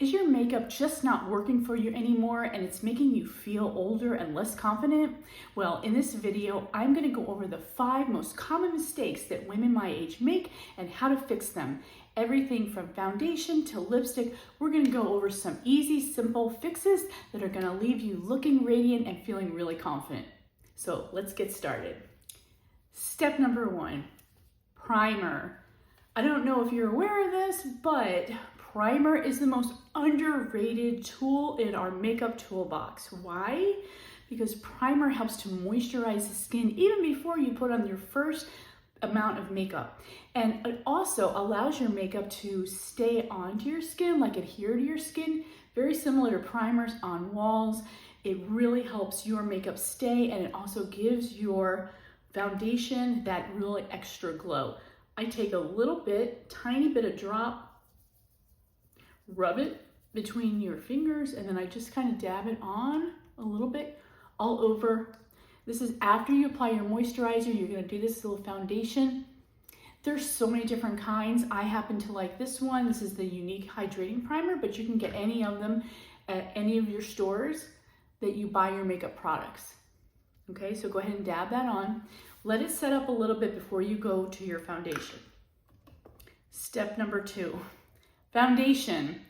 Is your makeup just not working for you anymore and it's making you feel older and less confident? Well, in this video, I'm going to go over the 5 most common mistakes that women my age make and how to fix them. Everything from foundation to lipstick, we're going to go over some easy, simple fixes that are going to leave you looking radiant and feeling really confident. So let's get started. Step number 1, primer. I don't know if you're aware of this, but primer is the most underrated tool in our makeup toolbox. Why? Because primer helps to moisturize the skin even before you put on your first amount of makeup. And it also allows your makeup to stay onto your skin, like adhere to your skin, very similar to primers on walls. It really helps your makeup stay, and it also gives your foundation that really extra glow. I take a little bit, tiny bit of drop, rub it between your fingers, and then I just kind of dab it on a little bit all over. This is after you apply your moisturizer. You're going to do this little foundation. There's so many different kinds. I happen to like this one. This is the Unique Hydrating Primer, but you can get any of them at any of your stores that you buy your makeup products. Okay, so go ahead and dab that on. Let it set up a little bit before you go to your foundation. Step number 2. Foundation.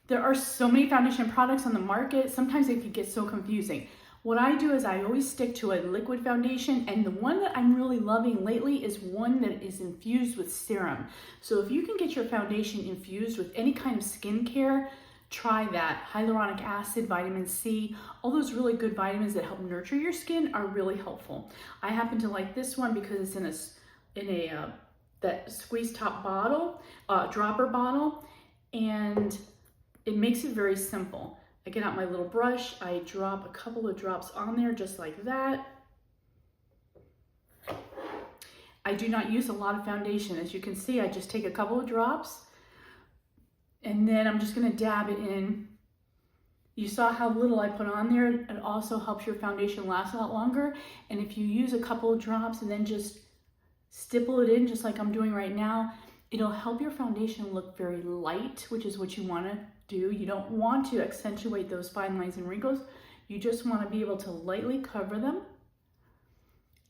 There are so many foundation products on the market. Sometimes it can get so confusing. What I do is I always stick to a liquid foundation, and the one that I'm really loving lately is one that is infused with serum. So if you can get your foundation infused with any kind of skincare, try that. Hyaluronic acid, vitamin C, all those really good vitamins that help nurture your skin are really helpful. I happen to like this one because it's in that squeeze top bottle, dropper bottle, and it makes it very simple. I get out my little brush, I drop a couple of drops on there just like that. I do not use a lot of foundation. As you can see, I just take a couple of drops and then I'm just gonna dab it in. You saw how little I put on there. It also helps your foundation last a lot longer. And if you use a couple of drops and then just stipple it in just like I'm doing right now, it'll help your foundation look very light, which is what you wanna do. You don't want to accentuate those fine lines and wrinkles. You just wanna be able to lightly cover them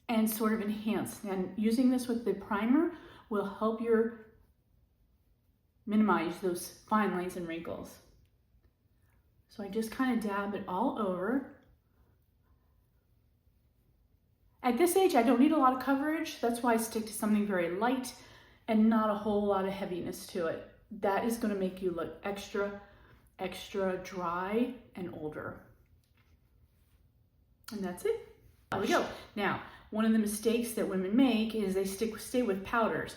and sort of enhance. And using this with the primer will help minimize those fine lines and wrinkles. So I just kind of dab it all over. At this age, I don't need a lot of coverage. That's why I stick to something very light and not a whole lot of heaviness to it. That is going to make you look extra dry and older. And that's it. There we go. Now, one of the mistakes that women make is they stay with powders.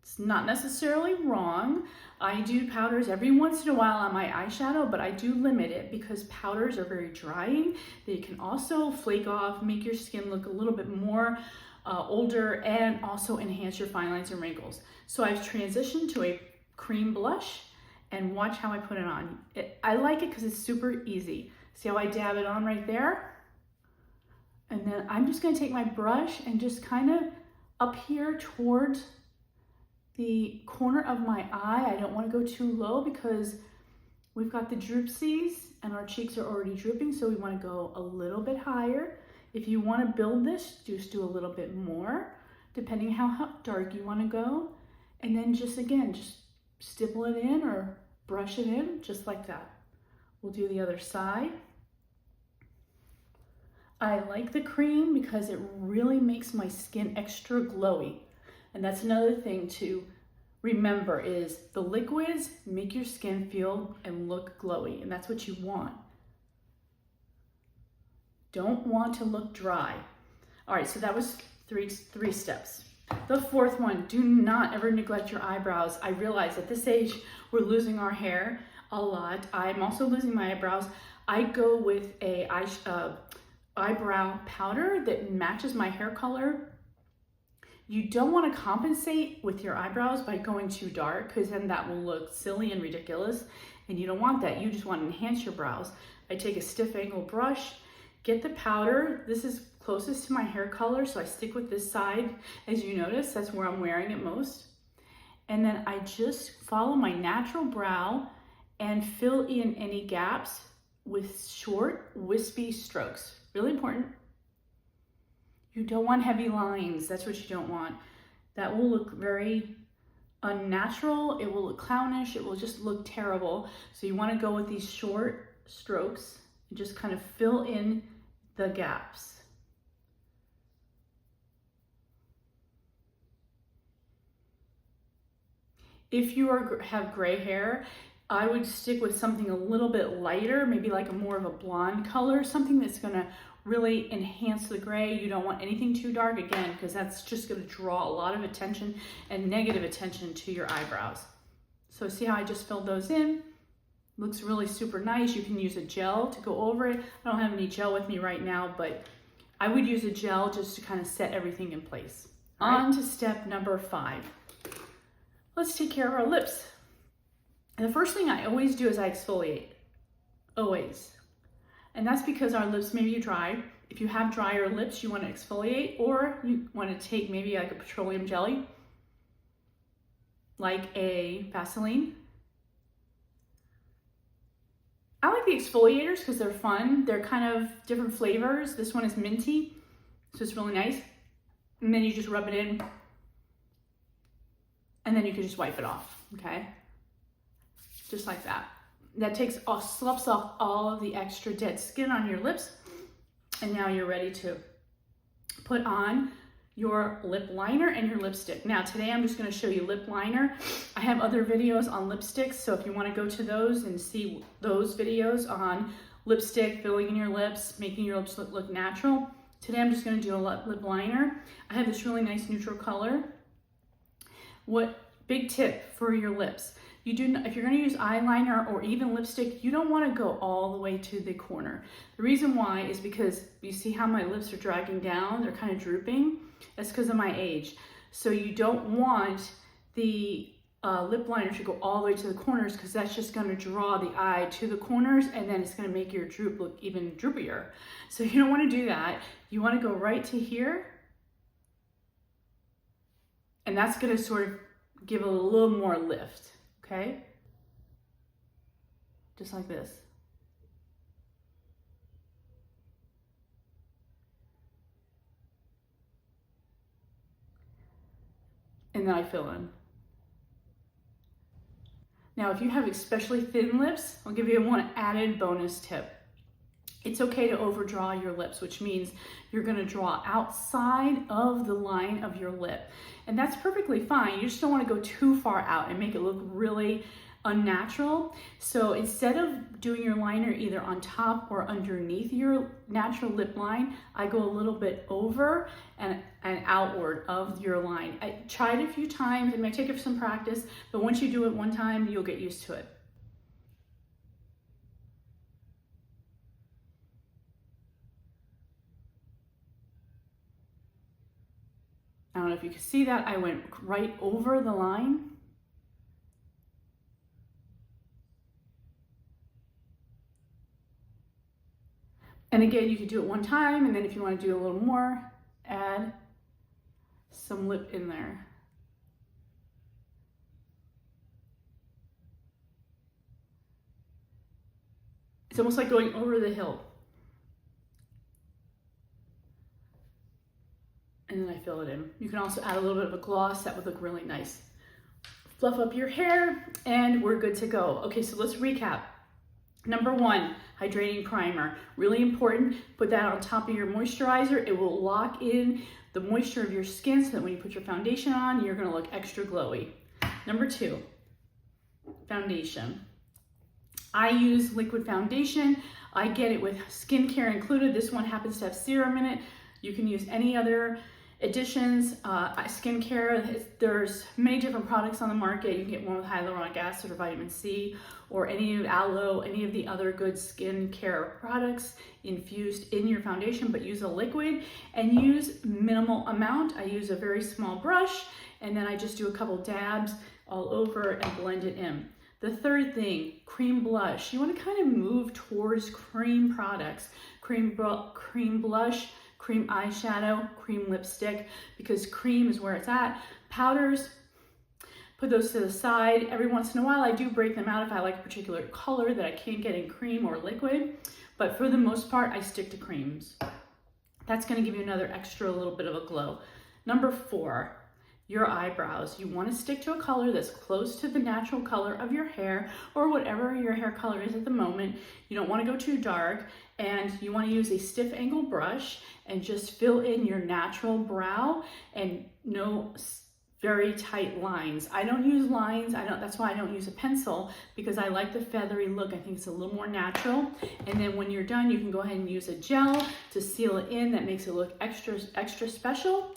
It's not necessarily wrong. I do powders every once in a while on my eyeshadow, but I do limit it because powders are very drying. They can also flake off, make your skin look a little bit more older, and also enhance your fine lines and wrinkles. So I've transitioned to a cream blush, and watch how I put it on. I like it because it's super easy. See how I dab it on right there? And then I'm just gonna take my brush and just kind of up here towards the corner of my eye. I don't want to go too low because we've got the droopsies and our cheeks are already drooping, so we want to go a little bit higher. If you want to build this, just do a little bit more, depending how dark you want to go. And then just stipple it in or brush it in, just like that. We'll do the other side. I like the cream because it really makes my skin extra glowy. And that's another thing to remember is the liquids make your skin feel and look glowy, and that's what you want. Don't want to look dry. All right, so that was three steps. The 4th one, do not ever neglect your eyebrows. I realize at this age, we're losing our hair a lot. I'm also losing my eyebrows. I go with a eyebrow powder that matches my hair color. You don't want to compensate with your eyebrows by going too dark because then that will look silly and ridiculous, and you don't want that. You just want to enhance your brows. I take a stiff angle brush, get the powder. This is closest to my hair color, so I stick with this side. As you notice, that's where I'm wearing it most. And then I just follow my natural brow and fill in any gaps with short, wispy strokes. Really important. You don't want heavy lines. That's what you don't want. That will look very unnatural. It will look clownish. It will just look terrible. So you want to go with these short strokes and just kind of fill in the gaps. If you have gray hair, I would stick with something a little bit lighter, maybe like a more of a blonde color, something that's gonna really enhance the gray. You don't want anything too dark, again, because that's just gonna draw a lot of attention and negative attention to your eyebrows. So see how I just filled those in? Looks really super nice. You can use a gel to go over it. I don't have any gel with me right now, but I would use a gel just to kind of set everything in place. On to step number 5. Let's take care of our lips. And the first thing I always do is I exfoliate, always. And that's because our lips may be dry. If you have drier lips, you want to exfoliate, or you want to take maybe like a petroleum jelly, like a Vaseline. I like the exfoliators because they're fun. They're kind of different flavors. This one is minty, so it's really nice. And then you just rub it in, and then you can just wipe it off, okay? Just like that. That sloughs off all of the extra dead skin on your lips. And now you're ready to put on your lip liner and your lipstick. Now today I'm just gonna show you lip liner. I have other videos on lipsticks, so if you wanna go to those and see those videos on lipstick, filling in your lips, making your lips look natural. Today I'm just gonna do a lip liner. I have this really nice neutral color. Big tip for your lips. If you're gonna use eyeliner or even lipstick, you don't wanna go all the way to the corner. The reason why is because you see how my lips are dragging down, they're kind of drooping. That's because of my age. So you don't want the lip liner to go all the way to the corners, because that's just gonna draw the eye to the corners, and then it's gonna make your droop look even droopier. So you don't wanna do that. You wanna go right to here, and that's gonna sort of give it a little more lift, okay? Just like this. And then I fill in. Now, if you have especially thin lips, I'll give you one added bonus tip. It's okay to overdraw your lips, which means you're gonna draw outside of the line of your lip. And that's perfectly fine. You just don't wanna go too far out and make it look really unnatural. So instead of doing your liner either on top or underneath your natural lip line, I go a little bit over and outward of your line. I tried it a few times. It may take some practice, but once you do it one time, you'll get used to it. I don't know if you can see that. I went right over the line. And again, you can do it one time, and then if you want to do a little more, add some lip in there. It's almost like going over the hill. And then I fill it in. You can also add a little bit of a gloss. That would look really nice. Fluff up your hair, and we're good to go. Okay, so let's recap. Number 1, hydrating primer. Really important. Put that on top of your moisturizer. It will lock in the moisture of your skin so that when you put your foundation on, you're gonna look extra glowy. Number 2, foundation. I use liquid foundation. I get it with skincare included. This one happens to have serum in it. You can use any other additions, skincare. There's many different products on the market. You can get one with hyaluronic acid or vitamin C, or any of aloe, any of the other good skincare products infused in your foundation, but use a liquid and use minimal amount. I use a very small brush, and then I just do a couple dabs all over and blend it in. The third thing, cream blush. You want to kind of move towards cream products, cream blush, cream eyeshadow, cream lipstick, because cream is where it's at. Powders Put those to the side. Every once in a while I do break them out if I like a particular color that I can't get in cream or liquid, but for the most part I stick to creams. That's going to give you another extra little bit of a glow. Number 4, your eyebrows. You want to stick to a color that's close to the natural color of your hair or whatever your hair color is at the moment. You don't want to go too dark, and you want to use a stiff angle brush and just fill in your natural brow and no very tight lines. I don't use lines. That's why I don't use a pencil, because I like the feathery look. I think it's a little more natural. And then when you're done, you can go ahead and use a gel to seal it in. That makes it look extra special.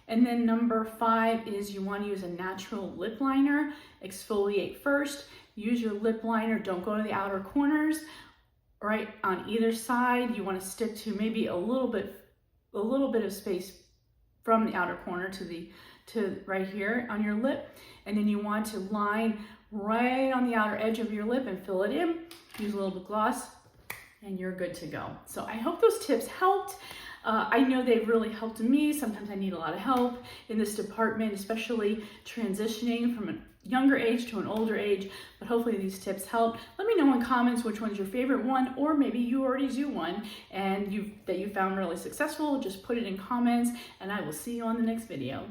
And then number 5 is you want to use a natural lip liner. Exfoliate first. Use your lip liner. Don't go to the outer corners. Right on either side, you want to stick to maybe a little bit of space from the outer corner to right here on your lip. And then you want to line right on the outer edge of your lip and fill it in. Use a little bit of gloss and you're good to go. So I hope those tips helped. I know they've really helped me. Sometimes I need a lot of help in this department, especially transitioning from a younger age to an older age, but hopefully these tips help. Let me know in comments which one's your favorite one, or maybe you already do one and that you found really successful. Just put it in comments and I will see you on the next video.